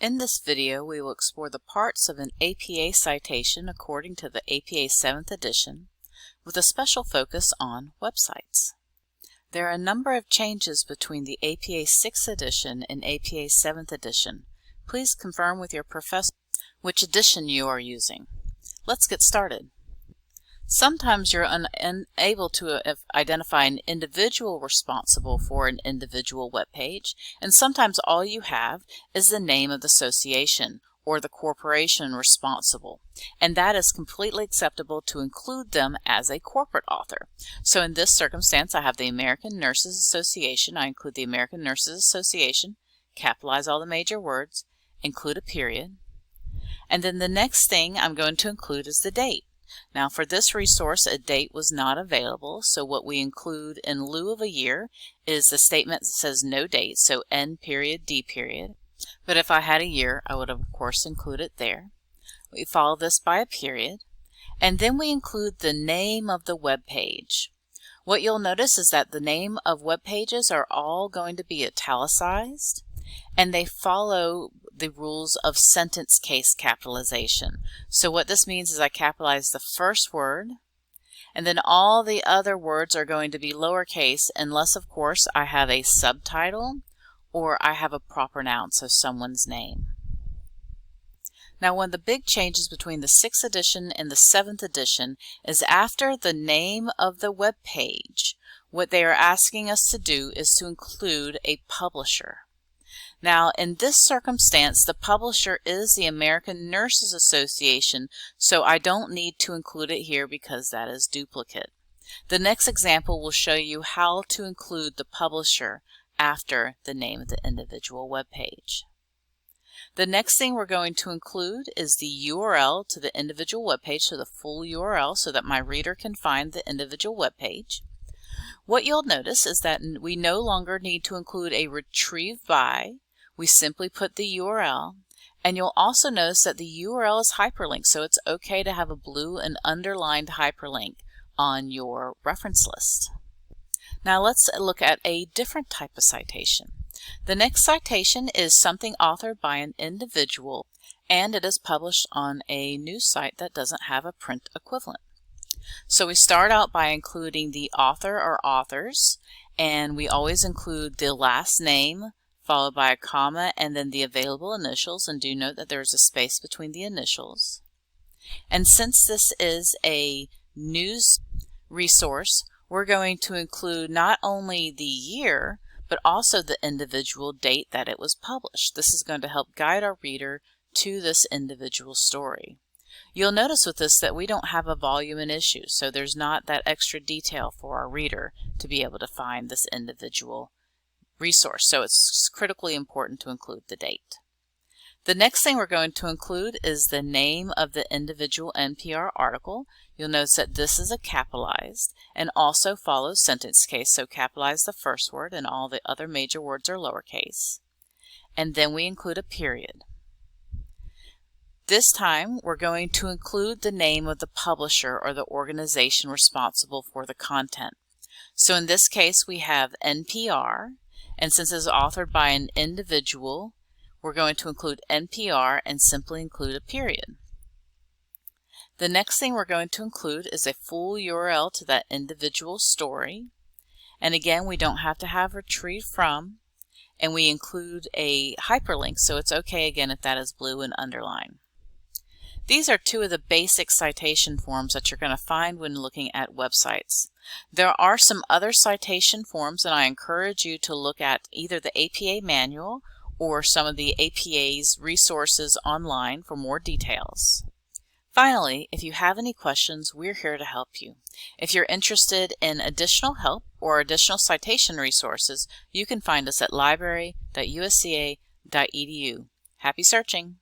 In this video, we will explore the parts of an APA citation according to the APA 7th edition, with a special focus on websites. There are a number of changes between the APA 6th edition and APA 7th edition. Please confirm with your professor which edition you are using. Let's get started. Sometimes you're unable to identify an individual responsible for an individual web page, and sometimes all you have is the name of the association or the corporation responsible, and that is completely acceptable to include them as a corporate author. So in this circumstance, I have the American Nurses Association. I include the American Nurses Association, capitalize all the major words, include a period, and then the next thing I'm going to include is the date. Now for this resource, a date was not available, so what we include in lieu of a year is the statement that says no date, so N period, D period. But if I had a year, I would of course include it there. We follow this by a period, and then we include the name of the web page. What you'll notice is that the name of web pages are all going to be italicized, and they follow the rules of sentence case capitalization. So what this means is I capitalize the first word, and then all the other words are going to be lowercase unless, of course, I have a subtitle or I have a proper noun, so someone's name. Now, one of the big changes between the 6th edition and the 7th edition is after the name of the web page, what they are asking us to do is to include a publisher. Now, in this circumstance, the publisher is the American Nurses Association, so I don't need to include it here because that is duplicate. The next example will show you how to include the publisher after the name of the individual web page. The next thing we're going to include is the URL to the individual web page, so the full URL so that my reader can find the individual web page. What you'll notice is that we no longer need to include a retrieve by. We simply put the URL, and you'll also notice that the URL is hyperlinked, so it's okay to have a blue and underlined hyperlink on your reference list. Now let's look at a different type of citation. The next citation is something authored by an individual, and it is published on a news site that doesn't have a print equivalent. So we start out by including the author or authors, and we always include the last name followed by a comma and then the available initials, and do note that there is a space between the initials. And since this is a news resource, we're going to include not only the year but also the individual date that it was published. This is going to help guide our reader to this individual story. You'll notice with this that we don't have a volume and issue, so there's not that extra detail for our reader to be able to find this individual resource, so it's critically important to include the date. The next thing we're going to include is the name of the individual NPR article. You'll notice that this is a capitalized and also follows sentence case, so capitalize the first word and all the other major words are lowercase. And then we include a period. This time we're going to include the name of the publisher or the organization responsible for the content. So in this case we have NPR, and since it's authored by an individual, we're going to include NPR and simply include a period. The next thing we're going to include is a full URL to that individual story. And again, we don't have to have retrieve from, and we include a hyperlink, so it's okay again if that is blue and underlined. These are two of the basic citation forms that you're going to find when looking at websites. There are some other citation forms, and I encourage you to look at either the APA manual or some of the APA's resources online for more details. Finally, if you have any questions, we're here to help you. If you're interested in additional help or additional citation resources, you can find us at library.usca.edu. Happy searching!